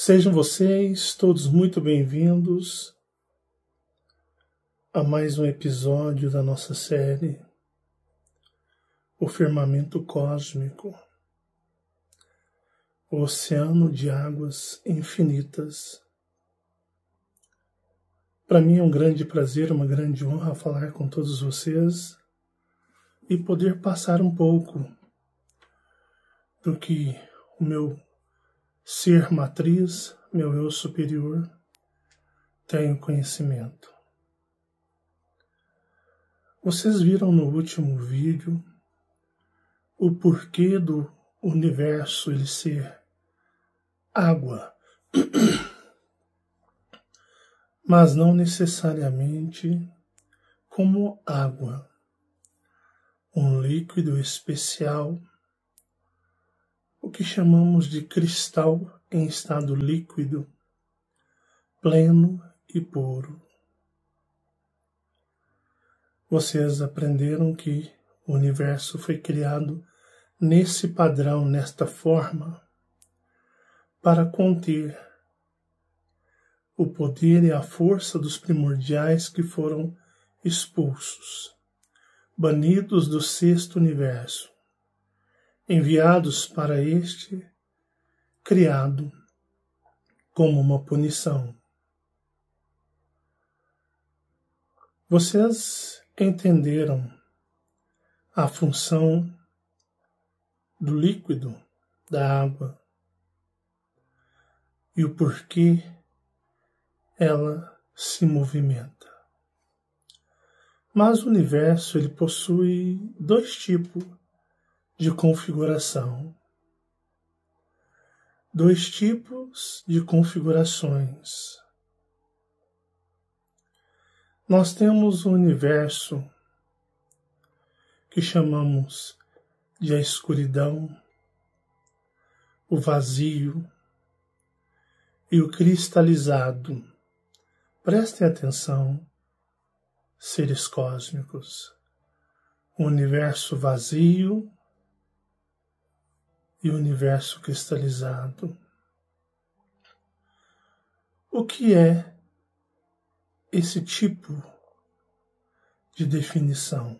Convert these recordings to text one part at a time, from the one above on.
Sejam vocês todos muito bem-vindos a mais um episódio da nossa série O Firmamento Cósmico, o Oceano de Águas Infinitas. Para mim é um grande prazer, uma grande honra falar com todos vocês e poder passar um pouco do que o meu ser matriz, meu eu superior, tem conhecimento. Vocês viram no último vídeo o porquê do universo ele ser água, mas não necessariamente como água, um líquido especial, o que chamamos de cristal em estado líquido, pleno e puro. Vocês aprenderam que o universo foi criado nesse padrão, nesta forma, para conter o poder e a força dos primordiais que foram expulsos, banidos do sexto universo, enviados para este, criado como uma punição. Vocês entenderam a função do líquido, da água, e o porquê ela se movimenta. Mas o universo ele possui dois tipos de configuração, dois tipos de configurações. Nós temos o universo que chamamos de a escuridão, o vazio e o cristalizado. Prestem atenção, seres cósmicos. O universo vazio e o universo cristalizado. O que é esse tipo de definição?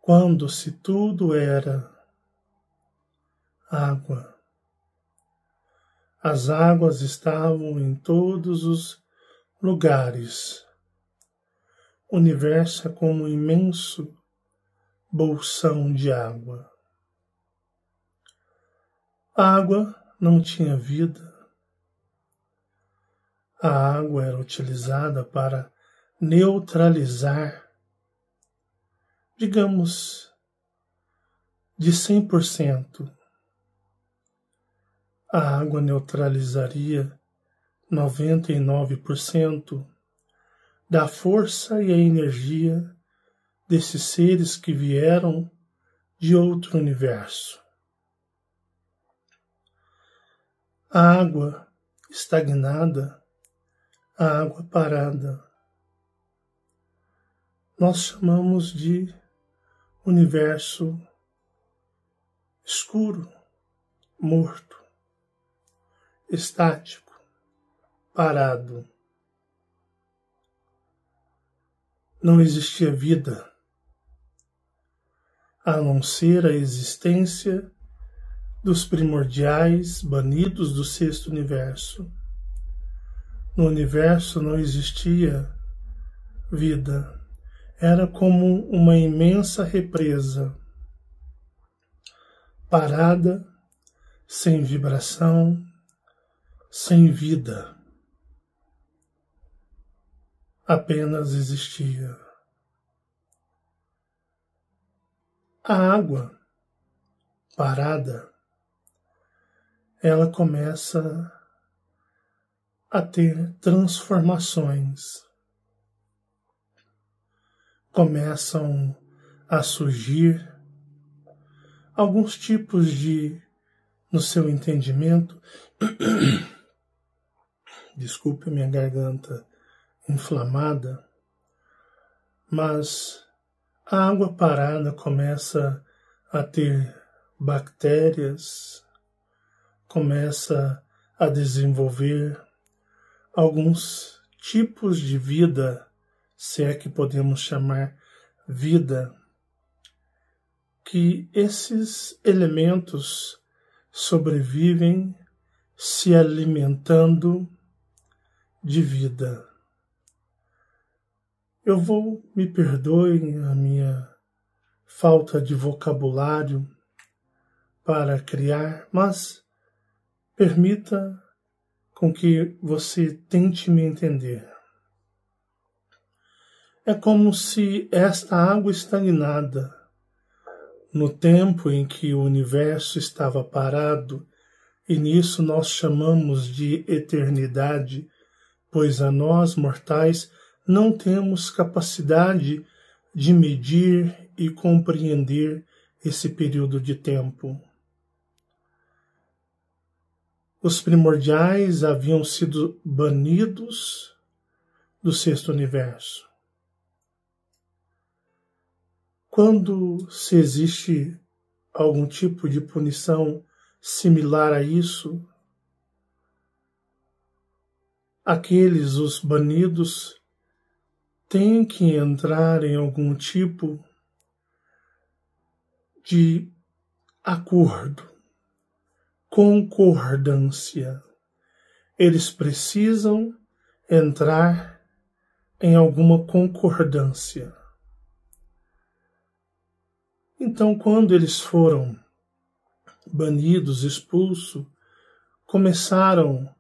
Quando se tudo era água, as águas estavam em todos os lugares. O universo é como um imenso bolsão de água. A água não tinha vida. A água era utilizada para neutralizar, digamos, de 100%. A água neutralizaria 99% da força e a energia desses seres que vieram de outro universo. A água estagnada, a água parada, nós chamamos de universo escuro, morto, estático, parado. Não existia vida, a não ser a existência dos primordiais banidos do sexto universo. No universo não existia vida. Era como uma imensa represa, parada, sem vibração, sem vida. Apenas existia. A água, parada, ela começa a ter transformações. Começam a surgir alguns tipos de, no seu entendimento, desculpe a minha garganta inflamada, mas a água parada começa a ter bactérias, começa a desenvolver alguns tipos de vida, se é que podemos chamar vida, que esses elementos sobrevivem se alimentando de vida. Me perdoem a minha falta de vocabulário para criar, mas permita com que você tente me entender. É como se esta água estagnada, no tempo em que o universo estava parado, e nisso nós chamamos de eternidade, pois a nós, mortais, não temos capacidade de medir e compreender esse período de tempo. Os primordiais haviam sido banidos do sexto universo. Quando se existe algum tipo de punição similar a isso, os banidos, têm que entrar em algum tipo de acordo, concordância. Eles precisam entrar em alguma concordância. Então, quando eles foram banidos, expulsos, começaram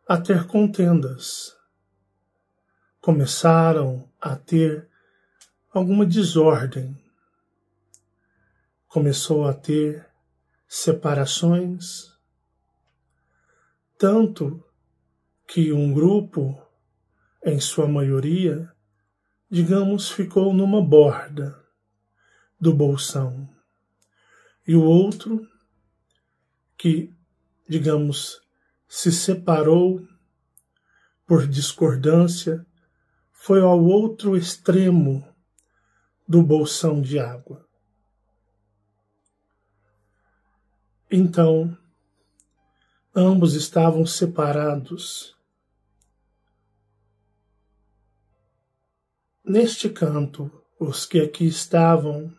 a ter contendas, começaram a ter alguma desordem, começou a ter separações, tanto que um grupo, em sua maioria, digamos, ficou numa borda do bolsão, e o outro, que, digamos, se separou por discordância, foi ao outro extremo do bolsão de água. Então, ambos estavam separados. Neste canto, os que aqui estavam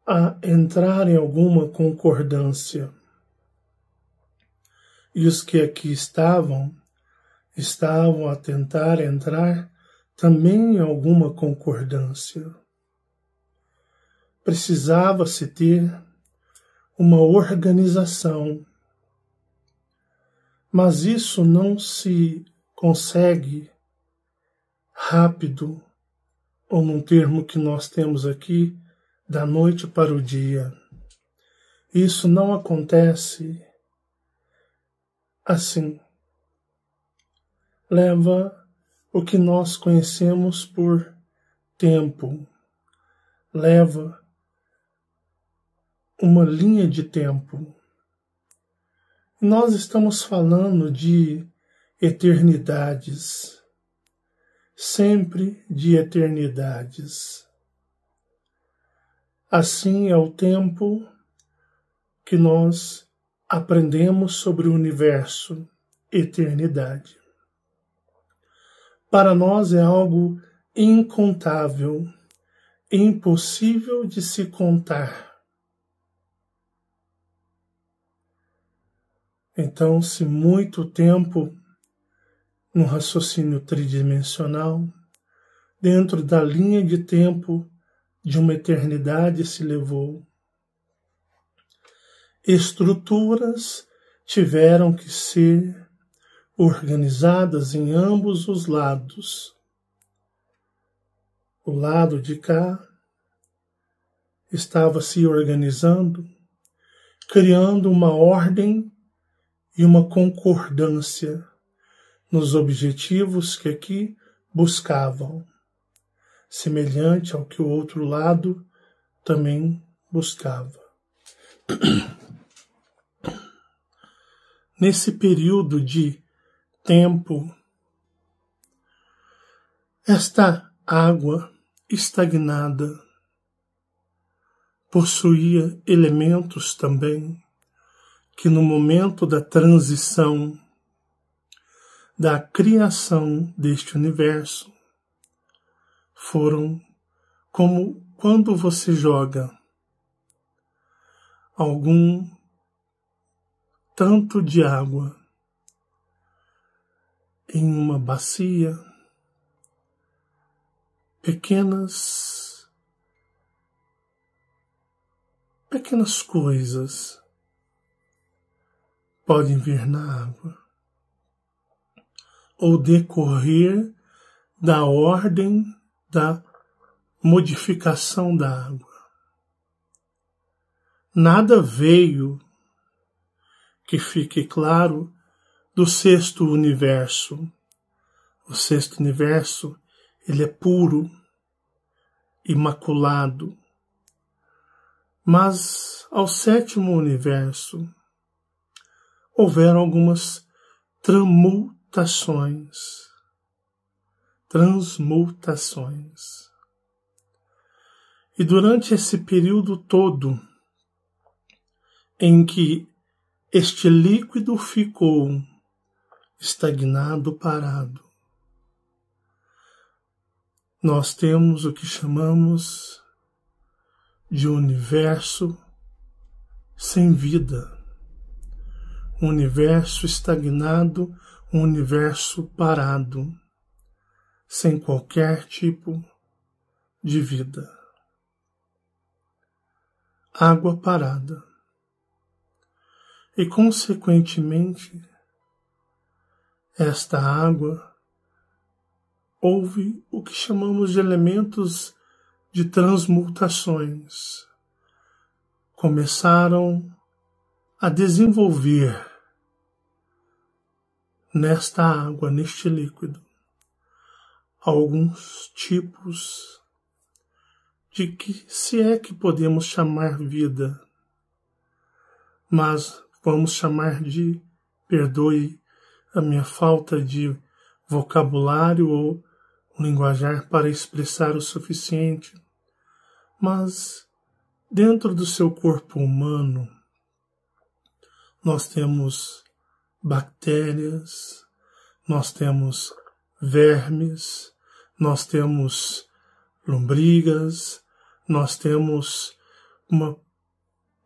a entrar em alguma concordância. E os que aqui estavam a tentar entrar também em alguma concordância. Precisava-se ter uma organização, mas isso não se consegue rápido, ou num termo que nós temos aqui, da noite para o dia. Isso não acontece assim. Leva o que nós conhecemos por tempo. Leva uma linha de tempo. Nós estamos falando de eternidades. Sempre de eternidades. Assim é o tempo que nós aprendemos sobre o universo, eternidade. Para nós é algo incontável, impossível de se contar. Então, se muito tempo no raciocínio tridimensional, dentro da linha de tempo de uma eternidade se levou, estruturas tiveram que ser organizadas em ambos os lados. O lado de cá estava se organizando, criando uma ordem e uma concordância nos objetivos que aqui buscavam, semelhante ao que o outro lado também buscava. Nesse período de tempo, esta água estagnada possuía elementos também que no momento da transição, da criação deste universo, foram como quando você joga algum tanto de água em uma bacia, pequenas coisas podem vir na água, ou decorrer da ordem da modificação da água. Nada veio, que fique claro, do sexto universo. O sexto universo, ele é puro, imaculado. Mas ao sétimo universo houveram algumas transmutações. E durante esse período todo em que este líquido ficou estagnado, parado, nós temos o que chamamos de universo sem vida, um universo estagnado, um universo parado, sem qualquer tipo de vida. Água parada. E, consequentemente, esta água houve o que chamamos de elementos de transmutações. Começaram a desenvolver nesta água, neste líquido, alguns tipos de que se é que podemos chamar vida, mas vamos chamar de, perdoe a minha falta de vocabulário ou linguajar para expressar o suficiente, mas dentro do seu corpo humano nós temos bactérias, nós temos vermes, nós temos lombrigas, nós temos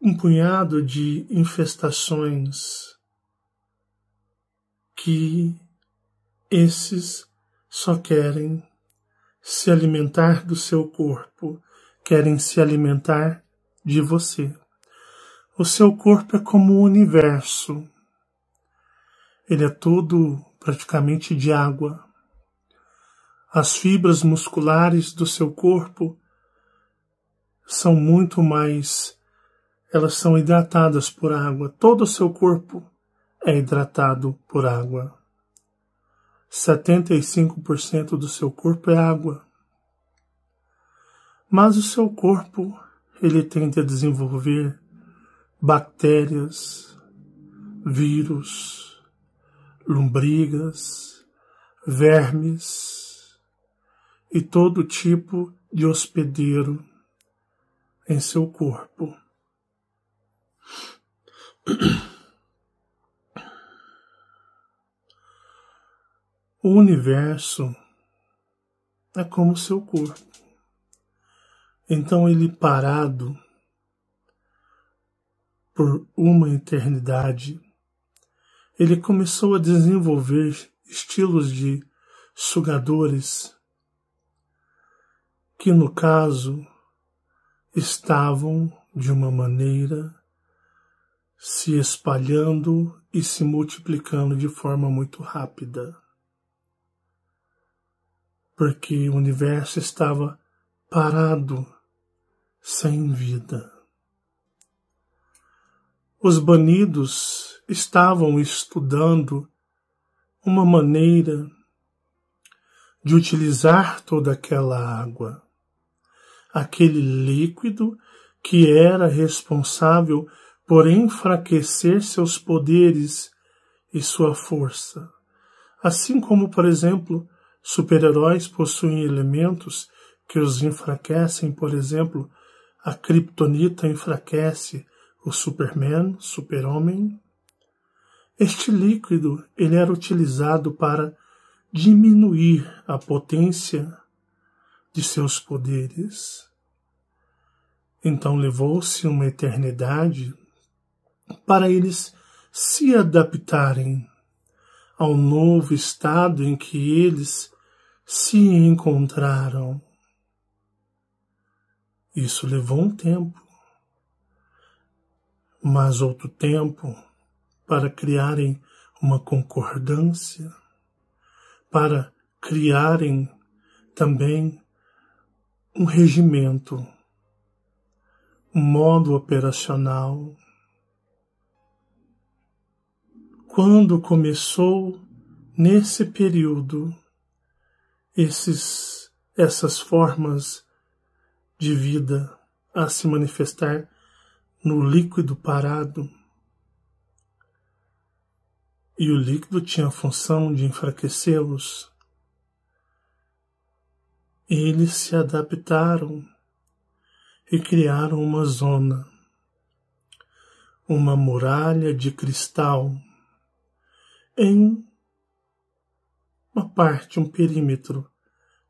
um punhado de infestações que esses só querem se alimentar do seu corpo, querem se alimentar de você. O seu corpo é como um universo. Ele é todo praticamente de água. As fibras musculares do seu corpo são muito mais, elas são hidratadas por água. Todo o seu corpo é hidratado por água. 75% do seu corpo é água. Mas o seu corpo, ele tende a desenvolver bactérias, vírus, lombrigas, vermes e todo tipo de hospedeiro em seu corpo. O universo é como o seu corpo. Então ele parado por uma eternidade, ele começou a desenvolver estilos de sugadores que, no caso, estavam, de uma maneira, se espalhando e se multiplicando de forma muito rápida. Porque o universo estava parado, sem vida. Os banidos estavam estudando uma maneira de utilizar toda aquela água, aquele líquido que era responsável por enfraquecer seus poderes e sua força. Assim como, por exemplo, super-heróis possuem elementos que os enfraquecem, por exemplo, a Kryptonita enfraquece o Superman, Super-Homem, Este líquido ele era utilizado para diminuir a potência de seus poderes. Então levou-se uma eternidade para eles se adaptarem ao novo estado em que eles se encontraram. Isso levou um tempo, mas outro tempo para criarem uma concordância, para criarem também um regimento, um modo operacional. Quando começou, nesse período, essas formas de vida a se manifestar no líquido parado, e o líquido tinha a função de enfraquecê-los, eles se adaptaram e criaram uma zona, uma muralha de cristal em uma parte, um perímetro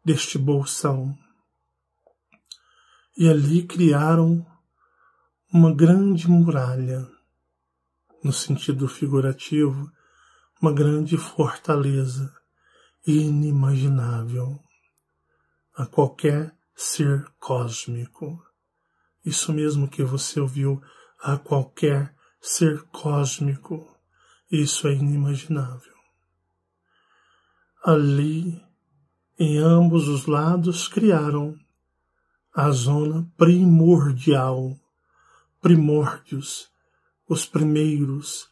deste bolsão. E ali criaram uma grande muralha, no sentido figurativo, uma grande fortaleza inimaginável a qualquer ser cósmico. Isso mesmo que você ouviu, a qualquer ser cósmico. Isso é inimaginável. Ali, em ambos os lados, criaram a zona primordial, primórdios, os primeiros,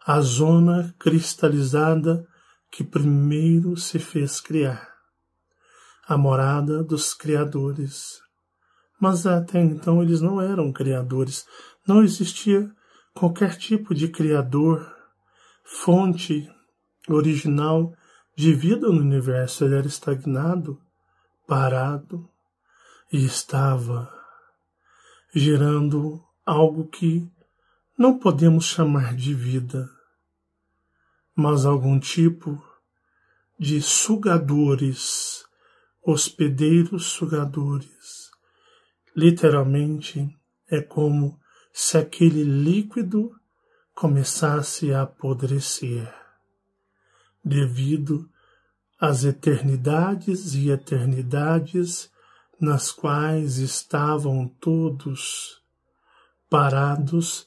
a zona cristalizada que primeiro se fez criar, a morada dos criadores. Mas até então eles não eram criadores, não existia qualquer tipo de criador, fonte original de vida no universo. Ele era estagnado, parado, e estava gerando algo que não podemos chamar de vida, mas algum tipo de sugadores, hospedeiros sugadores. Literalmente, é como se aquele líquido começasse a apodrecer, devido às eternidades e eternidades nas quais estavam todos parados,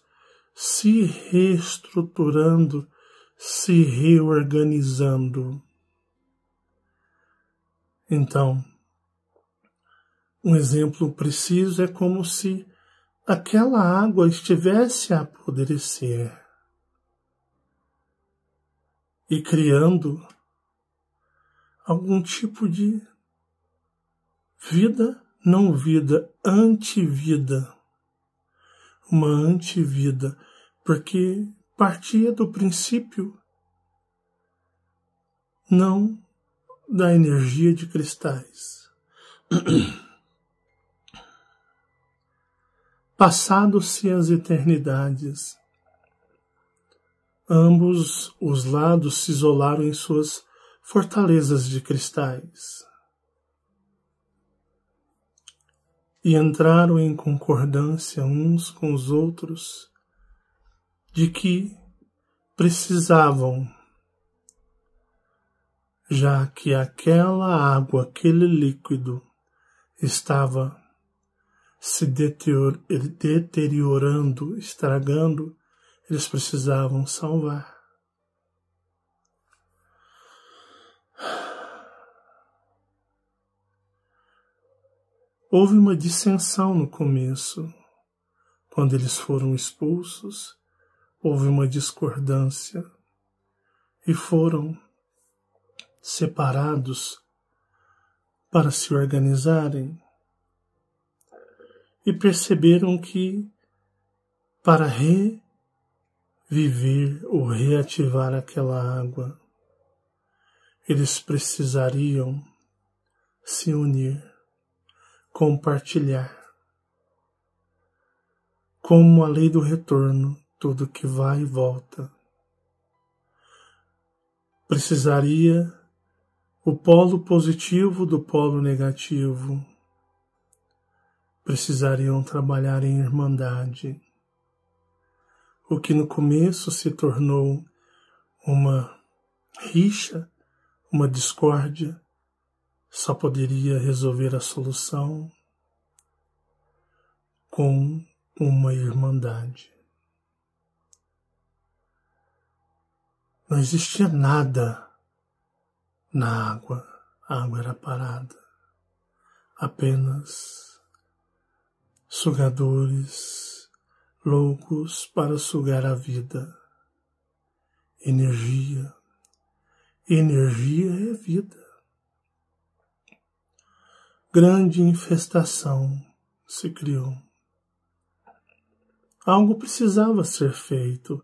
se reestruturando, se reorganizando. Então, um exemplo preciso é como se aquela água estivesse a apodrecer e criando algum tipo de vida, não vida, antivida. Uma antivida, porque partia do princípio não da energia de cristais. Passados-se as eternidades, ambos os lados se isolaram em suas fortalezas de cristais e entraram em concordância uns com os outros de que precisavam, já que aquela água, aquele líquido estava se deteriorando, estragando, eles precisavam salvar. Houve uma dissensão no começo. Quando eles foram expulsos, houve uma discordância e foram separados para se organizarem. E perceberam que para reviver ou reativar aquela água, eles precisariam se unir, compartilhar. Como a lei do retorno, tudo que vai e volta. precisaria o polo positivo do polo negativo. Precisariam trabalhar em irmandade. O que no começo se tornou uma rixa, uma discórdia, só poderia resolver a solução com uma irmandade. Não existia nada na água, a água era parada, apenas sugadores loucos para sugar a vida. Energia é vida. Grande infestação se criou. Algo precisava ser feito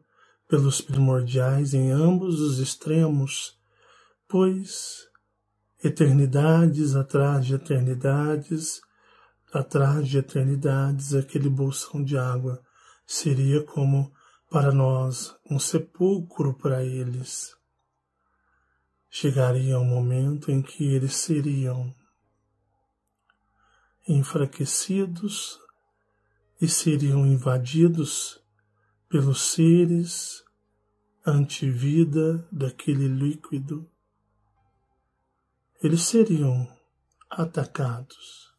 pelos primordiais em ambos os extremos, pois eternidades atrás de eternidades, aquele bolsão de água seria como para nós um sepulcro para eles. Chegaria um momento em que eles seriam enfraquecidos e seriam invadidos pelos seres antivida daquele líquido. Eles seriam atacados.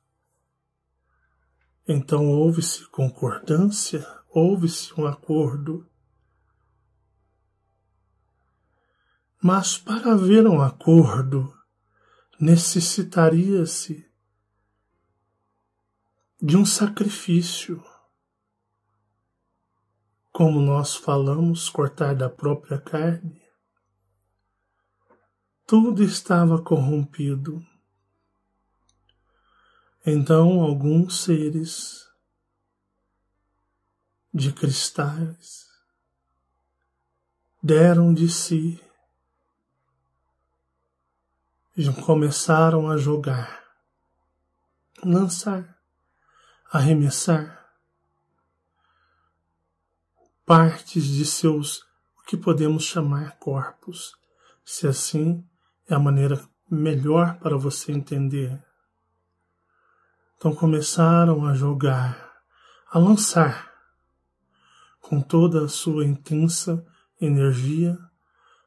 Então houve-se concordância, houve-se um acordo. Mas para haver um acordo, necessitaria-se de um sacrifício. Como nós falamos, cortar da própria carne. Tudo estava corrompido. Então alguns seres de cristais deram de si e começaram a jogar, lançar, arremessar partes de seus, o que podemos chamar corpos, se assim é a maneira melhor para você entender. Então começaram a jogar, a lançar, com toda a sua intensa energia,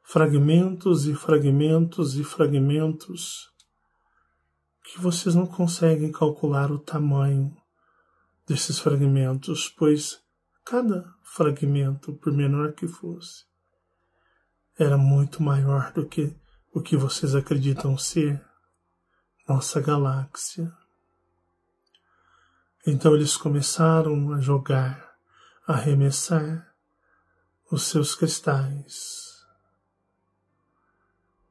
fragmentos e fragmentos e fragmentos, que vocês não conseguem calcular o tamanho desses fragmentos, pois cada fragmento, por menor que fosse, era muito maior do que o que vocês acreditam ser nossa galáxia. Então eles começaram a jogar, a arremessar os seus cristais.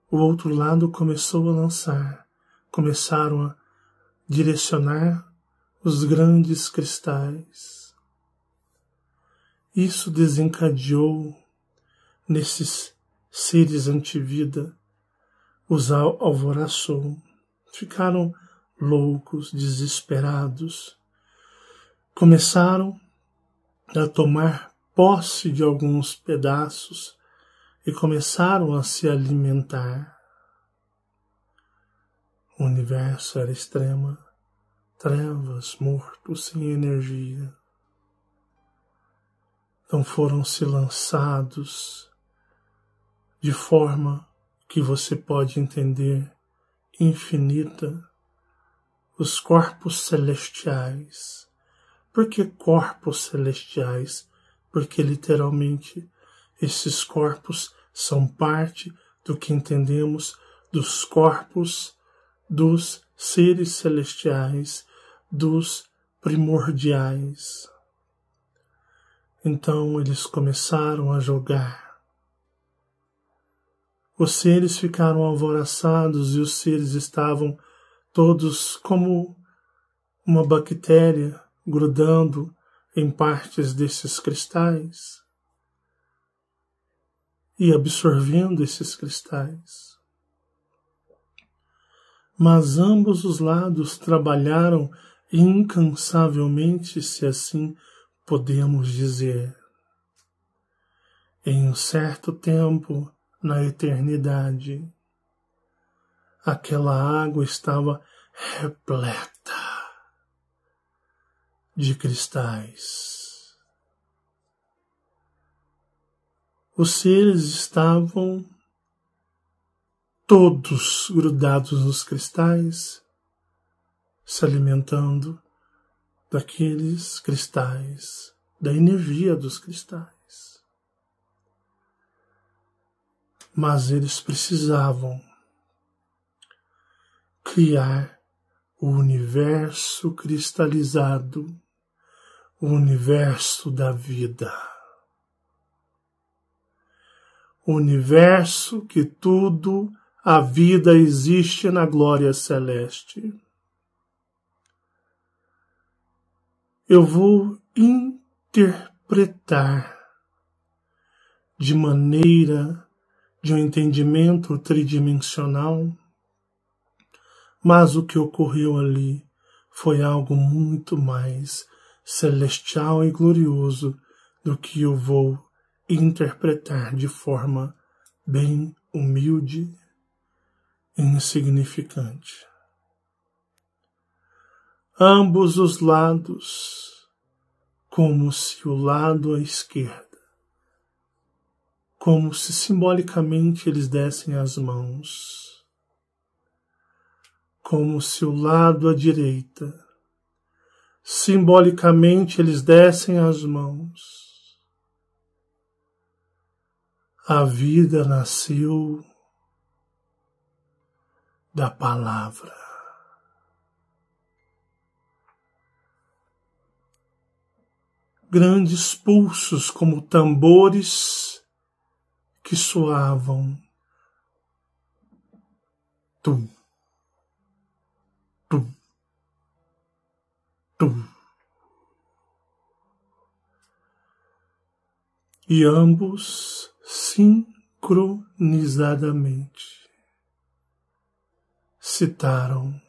O outro lado começou a lançar, começaram a direcionar os grandes cristais. Isso desencadeou nesses seres antivida, os alvoroçou, ficaram loucos, desesperados. Começaram a tomar posse de alguns pedaços e começaram a se alimentar. O universo era extrema, trevas, morto, sem energia. Então foram se lançados de forma que você pode entender infinita os corpos celestiais. Por que corpos celestiais? Porque literalmente esses corpos são parte do que entendemos dos corpos dos seres celestiais, dos primordiais. Então eles começaram a jogar. Os seres ficaram alvoroçados e os seres estavam todos como uma bactéria grudando em partes desses cristais e absorvendo esses cristais. Mas ambos os lados trabalharam incansavelmente, se assim podemos dizer. Em um certo tempo, na eternidade. Aquela água estava repleta de cristais. Os seres estavam todos grudados nos cristais, se alimentando daqueles cristais, da energia dos cristais. Mas eles precisavam criar o universo cristalizado, o universo da vida. O universo que tudo, a vida existe na glória celeste. Eu vou interpretar de maneira de um entendimento tridimensional, mas o que ocorreu ali foi algo muito mais celestial e glorioso do que eu vou interpretar de forma bem humilde e insignificante. Ambos os lados, como se o lado à esquerda, como se simbolicamente eles dessem as mãos, como se o lado à direita, simbolicamente eles dessem as mãos. A vida nasceu da palavra. Grandes pulsos como tambores que soavam. Tum, tum, tum. E ambos sincronizadamente citaram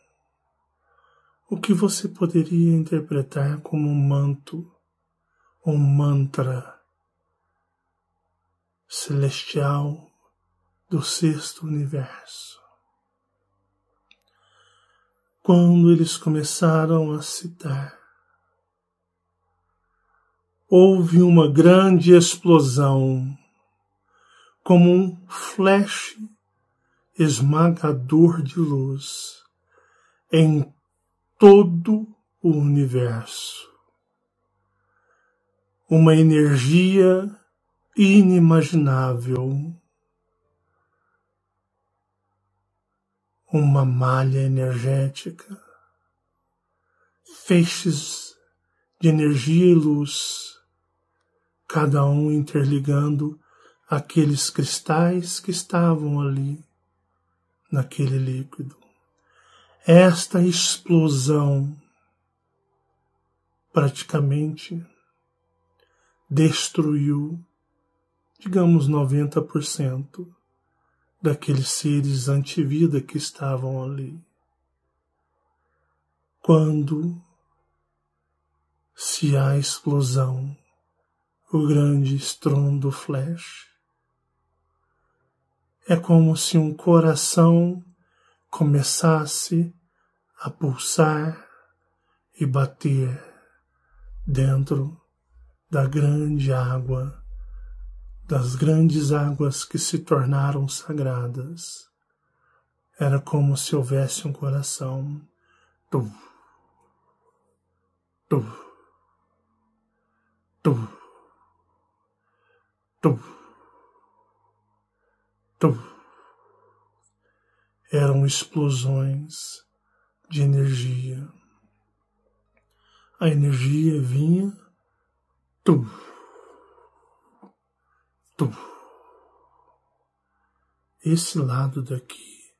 o que você poderia interpretar como um manto, um mantra celestial do sexto universo. Quando eles começaram a citar, houve uma grande explosão, como um flash esmagador de luz em todo o universo. Uma energia inimaginável, uma malha energética, feixes de energia e luz, cada um interligando aqueles cristais que estavam ali, naquele líquido. Esta explosão praticamente destruiu, digamos, 90% daqueles seres antivida que estavam ali. Quando se há explosão, o grande estrondo flash, é como se um coração começasse a pulsar e bater dentro da grande água, das grandes águas que se tornaram sagradas. Era como se houvesse um coração. Tum, tum, tum, tum, tum. Eram explosões de energia. A energia vinha, tum, tum. Esse lado daqui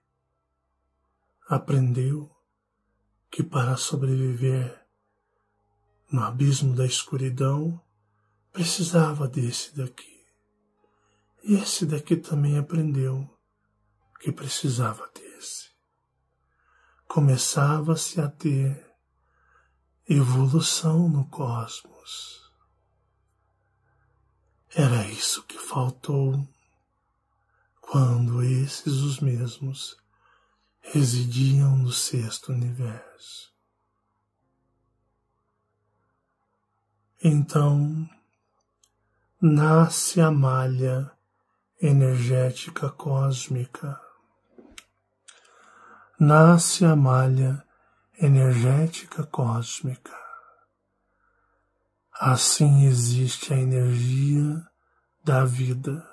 aprendeu que para sobreviver no abismo da escuridão precisava desse daqui. E esse daqui também aprendeu que precisava desse. Começava-se a ter evolução no cosmos. Era isso que faltou quando esses os mesmos residiam no sexto universo. Então, nasce a malha energética cósmica. Nasce a malha energética cósmica. Assim existe a energia da vida.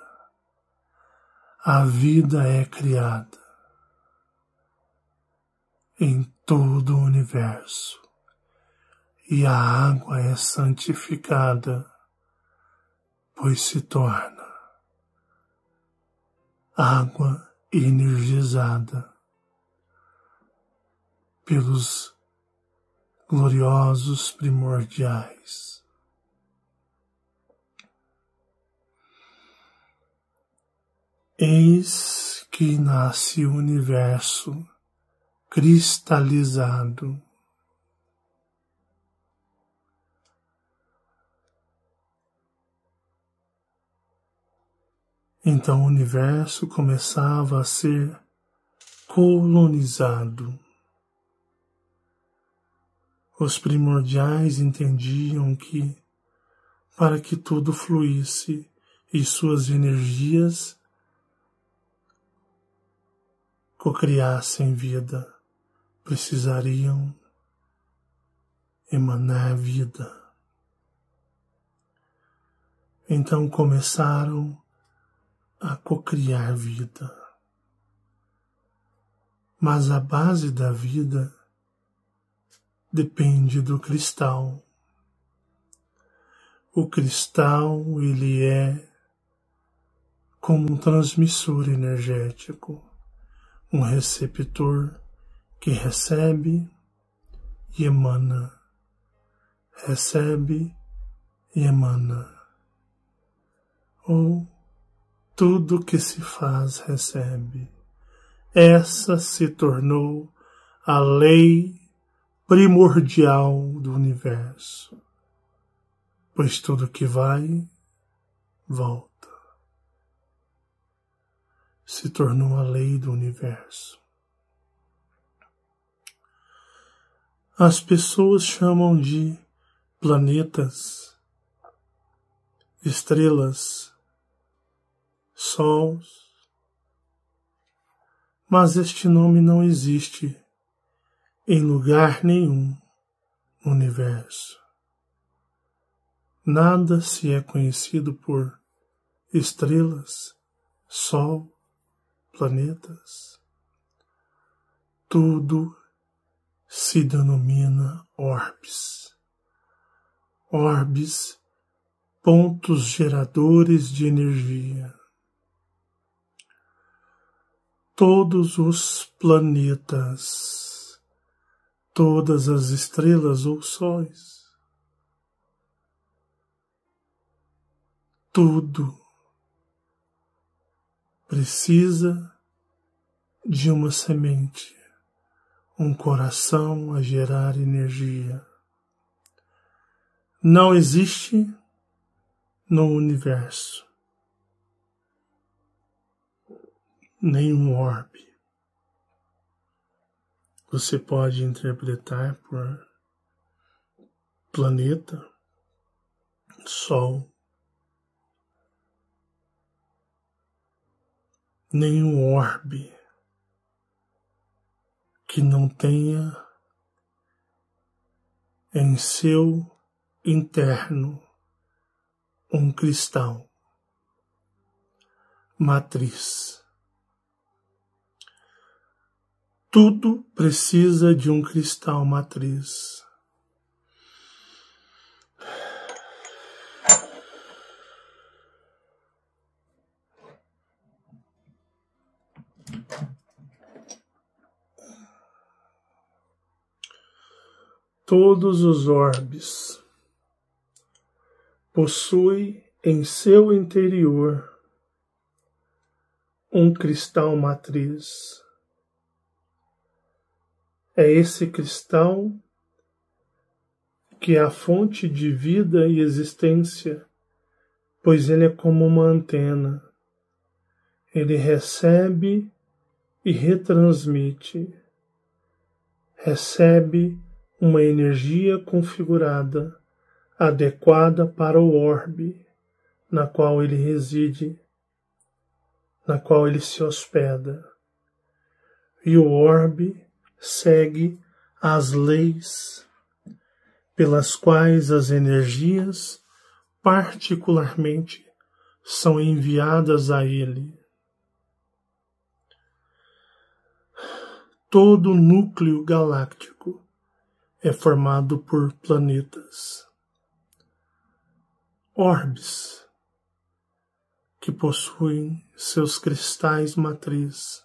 A vida é criada em todo o universo e a água é santificada, pois se torna água energizada pelos gloriosos primordiais. Eis que nasce o universo cristalizado. Então o universo começava a ser colonizado. Os primordiais entendiam que, para que tudo fluísse e suas energias cocriassem vida, precisariam emanar vida. Então começaram a cocriar vida. Mas a base da vida depende do cristal. O cristal, ele é como um transmissor energético, um receptor que recebe e emana, recebe e emana. Ou tudo que se faz recebe. Essa se tornou a lei primordial do universo, pois tudo que vai, volta. Se tornou a lei do universo. As pessoas chamam de planetas, estrelas, sóis, mas este nome não existe em lugar nenhum no universo. Nada se é conhecido por estrelas, sol, planetas. Tudo se denomina orbes. Orbes, pontos geradores de energia. Todos os planetas, todas as estrelas ou sóis, tudo precisa de uma semente, um coração a gerar energia. Não existe no universo nenhum orbe. Você pode interpretar por planeta, sol, nenhum orbe que não tenha em seu interno um cristal, matriz. Tudo precisa de um cristal matriz. Todos os orbes possuem em seu interior um cristal matriz. É esse cristal que é a fonte de vida e existência, pois ele é como uma antena. ele recebe e retransmite, recebe uma energia configurada, adequada para o orbe na qual ele reside, na qual ele se hospeda. E o orbe segue as leis pelas quais as energias particularmente são enviadas a ele. Todo o núcleo galáctico é formado por planetas, orbes, que possuem seus cristais matriz.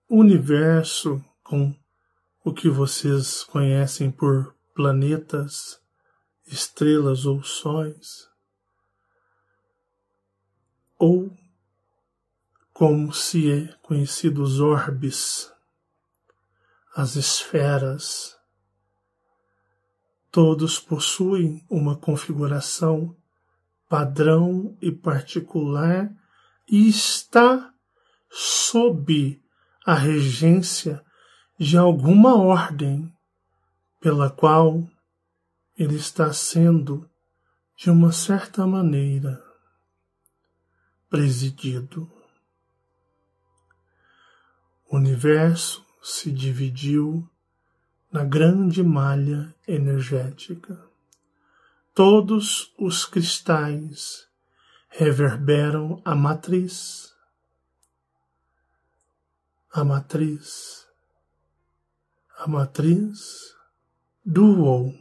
O universo, com o que vocês conhecem por planetas, estrelas ou sóis, ou como se é conhecido os orbes, as esferas, todos possuem uma configuração padrão e particular e está sob a regência de alguma ordem pela qual ele está sendo, de uma certa maneira, presidido. O universo se dividiu na grande malha energética. Todos os cristais reverberam a matriz do Ou,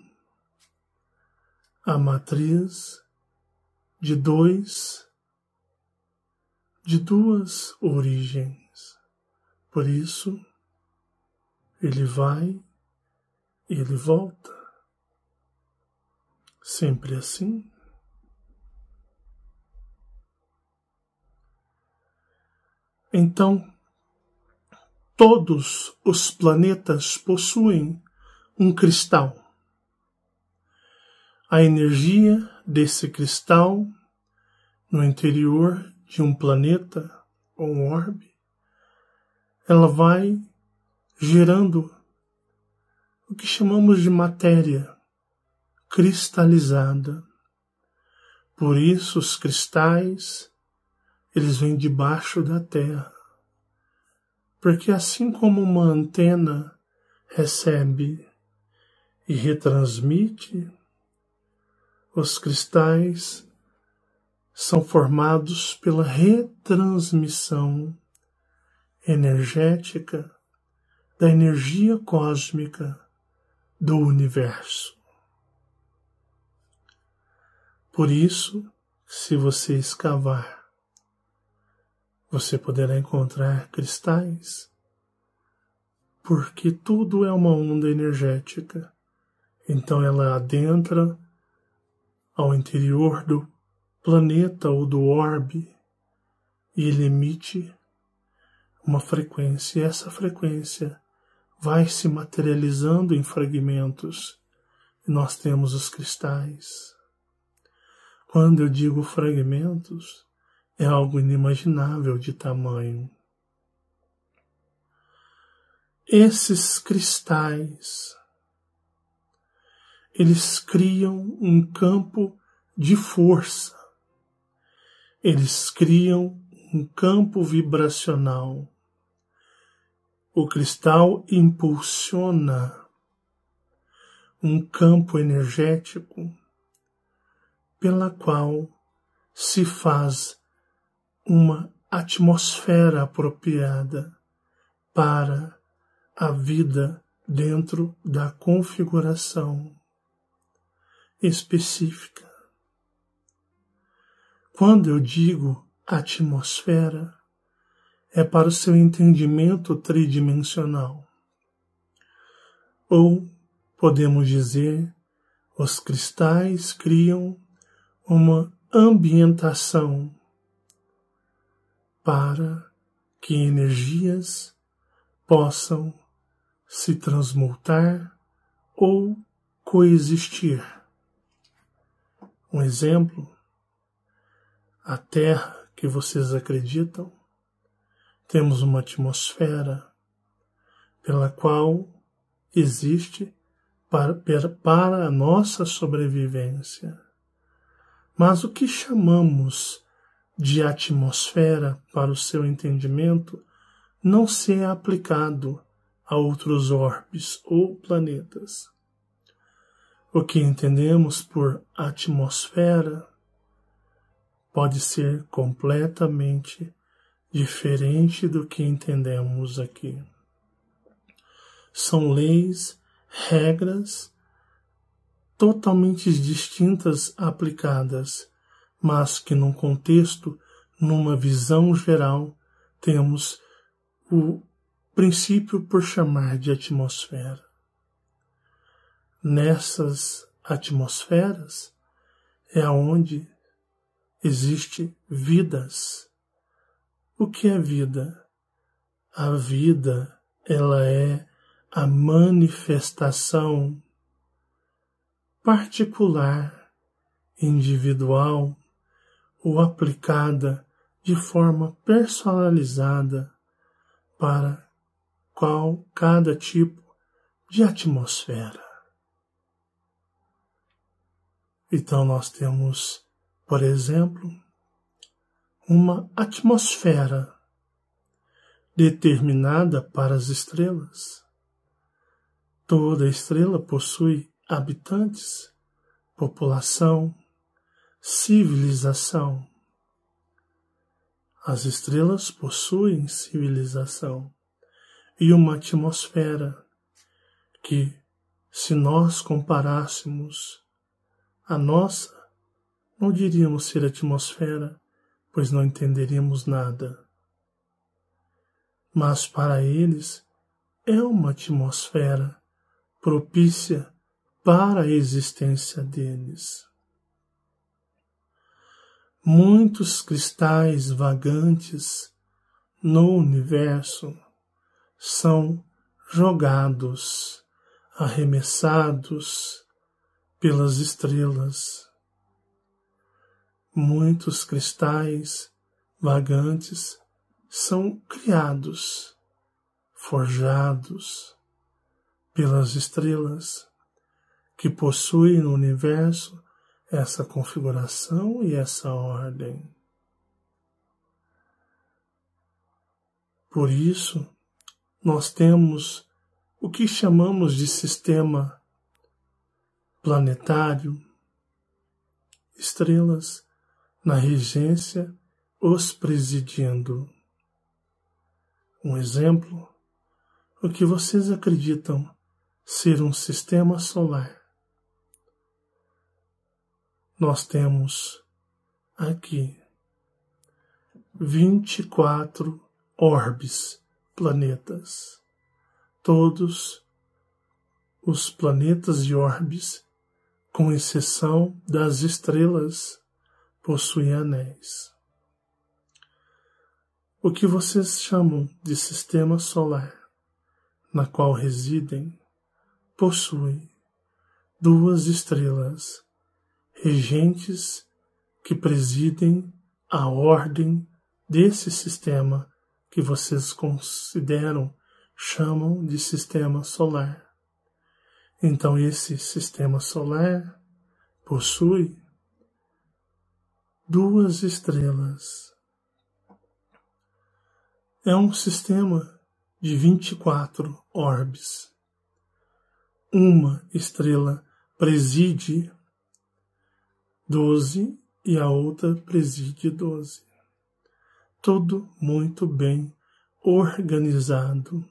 a matriz de duas origens. Por isso, ele vai e ele volta. Sempre assim. Então, todos os planetas possuem um cristal. A energia desse cristal no interior de um planeta ou um orbe, ela vai gerando o que chamamos de matéria cristalizada. Por isso os cristais, eles vêm debaixo da terra. Porque assim como uma antena recebe e retransmite, os cristais são formados pela retransmissão energética da energia cósmica do universo. Por isso, se você escavar, você poderá encontrar cristais, porque tudo é uma onda energética. Então ela adentra ao interior do planeta ou do orbe e ele emite uma frequência. E essa frequência vai se materializando em fragmentos. E nós temos os cristais. Quando eu digo fragmentos, é algo inimaginável de tamanho. Esses cristais, eles criam um campo de força. Eles criam um campo vibracional. O cristal impulsiona um campo energético pela qual se faz uma atmosfera apropriada para a vida dentro da configuração específica. Quando eu digo atmosfera, é para o seu entendimento tridimensional. Ou, podemos dizer, os cristais criam uma ambientação para que energias possam se transmutar ou coexistir. Um exemplo, a Terra que vocês acreditam, temos uma atmosfera pela qual existe para a nossa sobrevivência. Mas o que chamamos de atmosfera para o seu entendimento não se é aplicado a outros orbes ou planetas. O que entendemos por atmosfera pode ser completamente diferente do que entendemos aqui. São leis, regras totalmente distintas aplicadas, mas que num contexto, numa visão geral, temos o princípio por chamar de atmosfera. Nessas atmosferas é onde existe vidas. O que é vida? A vida, ela é a manifestação particular, individual ou aplicada de forma personalizada para cada tipo de atmosfera. Então nós temos, por exemplo, uma atmosfera determinada para as estrelas. Toda estrela possui habitantes, população, civilização. As estrelas possuem civilização e uma atmosfera que, se nós comparássemos a nossa, não diríamos ser atmosfera, pois não entenderíamos nada. Mas para eles é uma atmosfera propícia para a existência deles. Muitos cristais vagantes no universo são jogados, arremessados pelas estrelas. Muitos cristais vagantes são criados, forjados pelas estrelas que possuem no universo essa configuração e essa ordem. Por isso, nós temos o que chamamos de sistema planetário, estrelas na regência os presidindo. Um exemplo, o que vocês acreditam ser um sistema solar. Nós temos aqui 24 orbes, planetas. Todos os planetas e orbes, com exceção das estrelas, possuem anéis. O que vocês chamam de sistema solar, na qual residem, possui 2 estrelas regentes que presidem a ordem desse sistema que vocês chamam de sistema solar. Então esse sistema solar possui 2 estrelas. É um sistema de 24 orbes. Uma estrela preside 12 e a outra preside 12. Tudo muito bem organizado.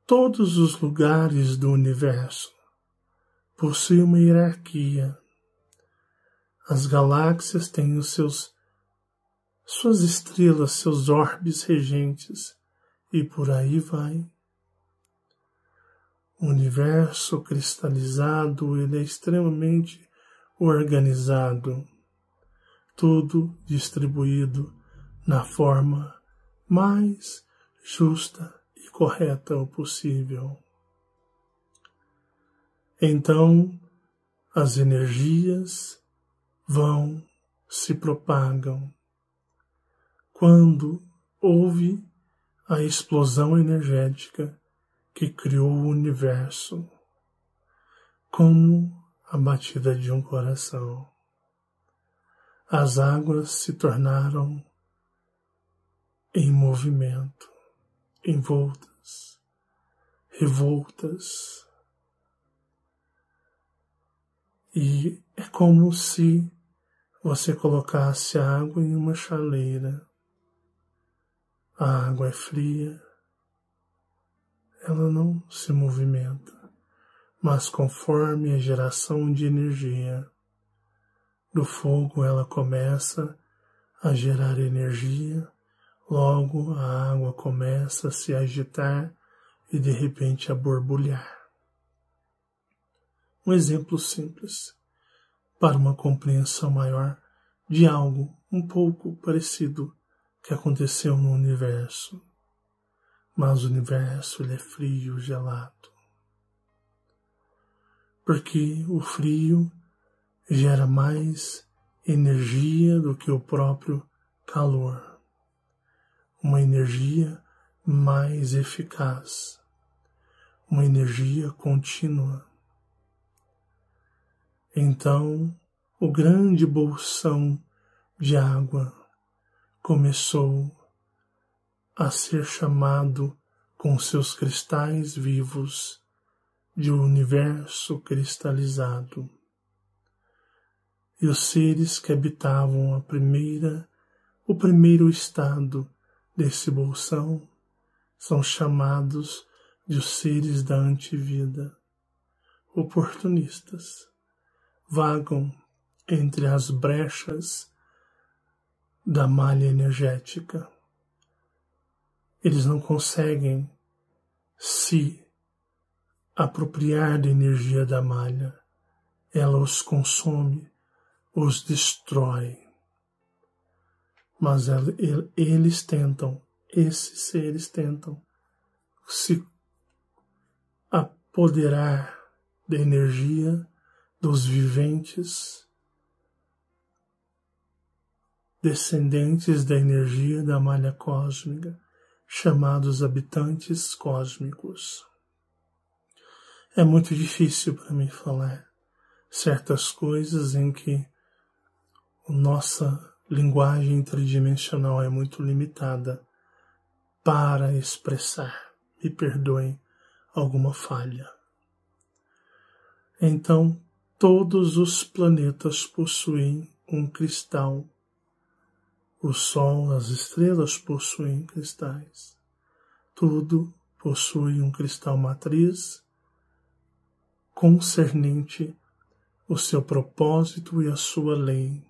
Todos os lugares do universo possuem uma hierarquia. As galáxias têm suas estrelas, seus orbes regentes, e por aí vai. O universo cristalizado, ele é extremamente organizado, tudo distribuído na forma mais justa e correta o possível. Então, as energias vão, se propagam. Quando houve a explosão energética que criou o universo, como a batida de um coração, as águas se tornaram em movimento, envoltas, revoltas. E é como se você colocasse a água em uma chaleira. A água é fria, ela não se movimenta, mas conforme a geração de energia do fogo, ela começa a gerar energia, logo a água começa a se agitar e de repente a borbulhar. Um exemplo simples para uma compreensão maior de algo um pouco parecido que aconteceu no universo. Mas o universo ele é frio, gelado. Porque o frio gera mais energia do que o próprio calor. Uma energia mais eficaz. Uma energia contínua. Então, o grande bolsão de água começou a ser chamado com seus cristais vivos de universo cristalizado. E os seres que habitavam o primeiro estado desse bolsão são chamados de os seres da antivida, oportunistas. Vagam entre as brechas da malha energética. Eles não conseguem se apropriar da energia da malha. Ela os consome, os destrói. Mas eles tentam, esses seres tentam se apoderar da energia dos viventes, descendentes da energia da malha cósmica, chamados habitantes cósmicos. É muito difícil para mim falar certas coisas em que a nossa linguagem tridimensional é muito limitada para expressar. Me perdoem alguma falha. Então, todos os planetas possuem um cristal. O Sol, as estrelas possuem cristais. Tudo possui um cristal matriz concernente o seu propósito e a sua lei.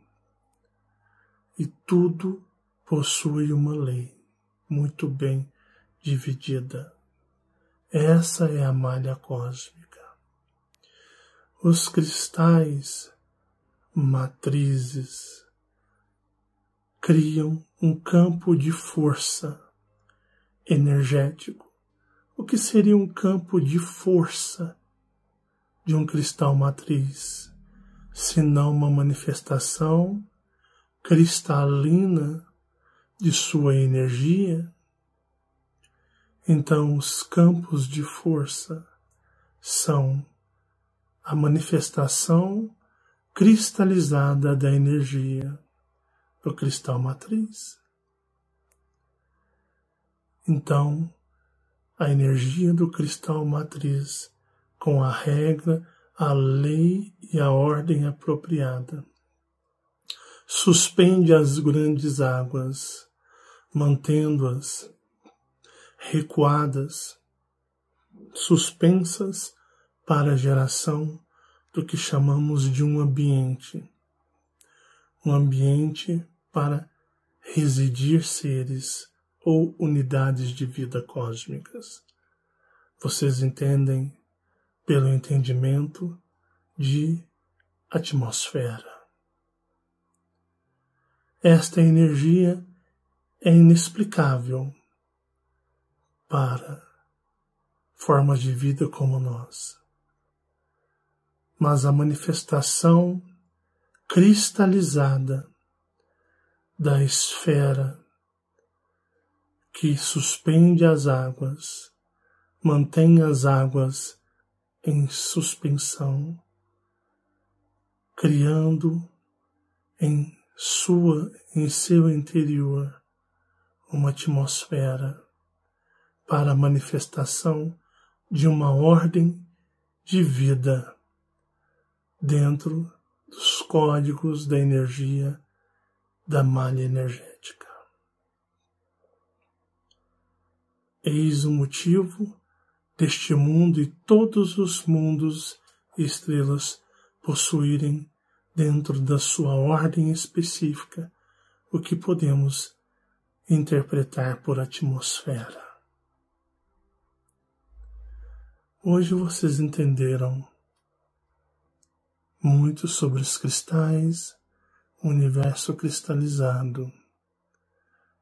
E tudo possui uma lei muito bem dividida. Essa é a malha cósmica. Os cristais matrizes criam um campo de força energético. O que seria um campo de força de um cristal matriz, senão uma manifestação cristalina de sua energia? Então, os campos de força são a manifestação cristalizada da energia do cristal matriz. Então, a energia do cristal matriz, com a regra, a lei e a ordem apropriada, suspende as grandes águas, mantendo-as recuadas, suspensas para a geração do que chamamos de um ambiente para residir seres ou unidades de vida cósmicas. Vocês entendem pelo entendimento de atmosfera. Esta energia é inexplicável para formas de vida como nós. Mas a manifestação cristalizada da esfera que suspende as águas, mantém as águas em suspensão, criando em seu interior uma atmosfera para a manifestação de uma ordem de vida dentro dos códigos da energia da malha energética. Eis o motivo deste mundo e todos os mundos e estrelas possuírem dentro da sua ordem específica o que podemos interpretar por atmosfera. Hoje vocês entenderam muito sobre os cristais, o universo cristalizado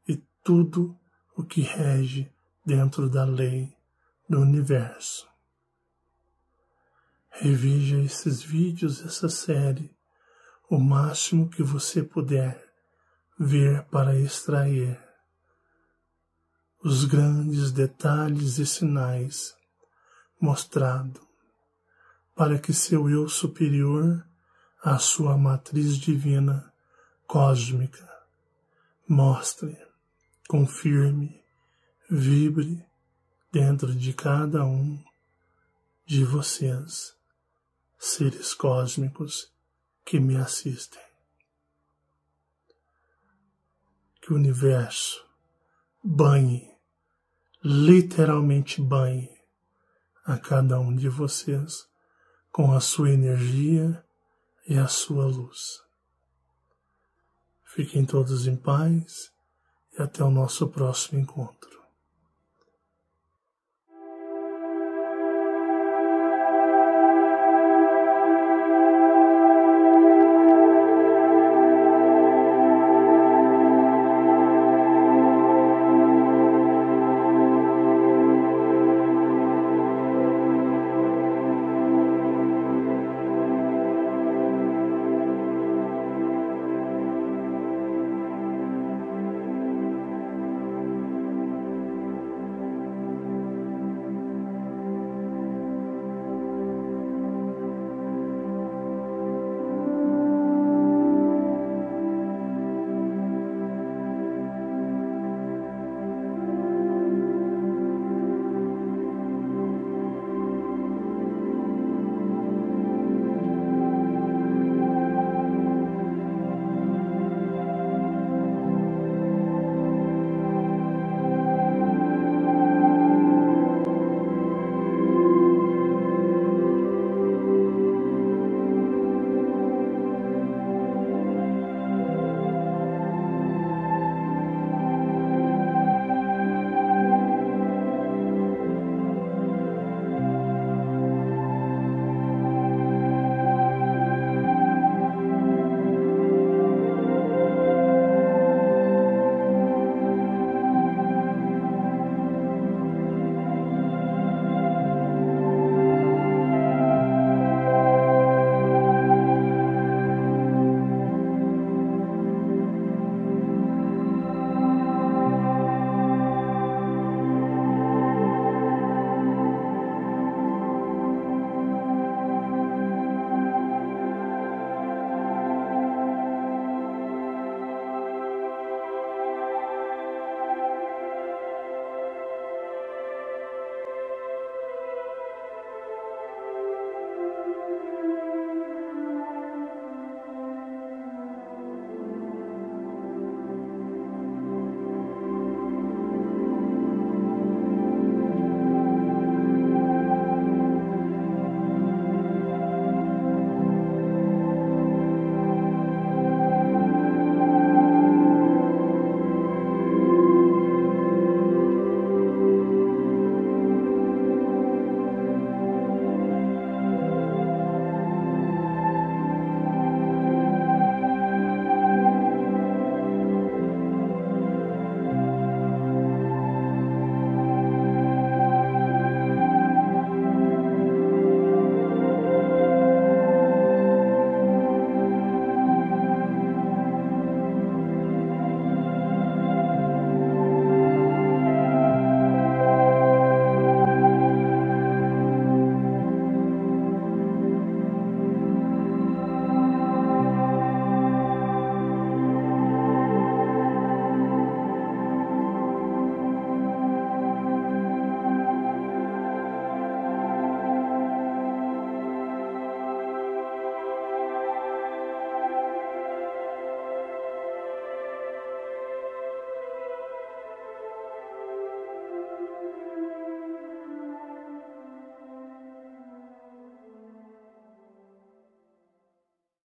e tudo o que rege dentro da lei do universo. Revija esses vídeos, essa série, o máximo que você puder ver para extrair os grandes detalhes e sinais mostrado para que seu eu superior, a sua matriz divina cósmica, mostre, confirme, vibre dentro de cada um de vocês, seres cósmicos que me assistem. Que o universo banhe, literalmente banhe, a cada um de vocês com a sua energia e a sua luz. Fiquem todos em paz e até o nosso próximo encontro.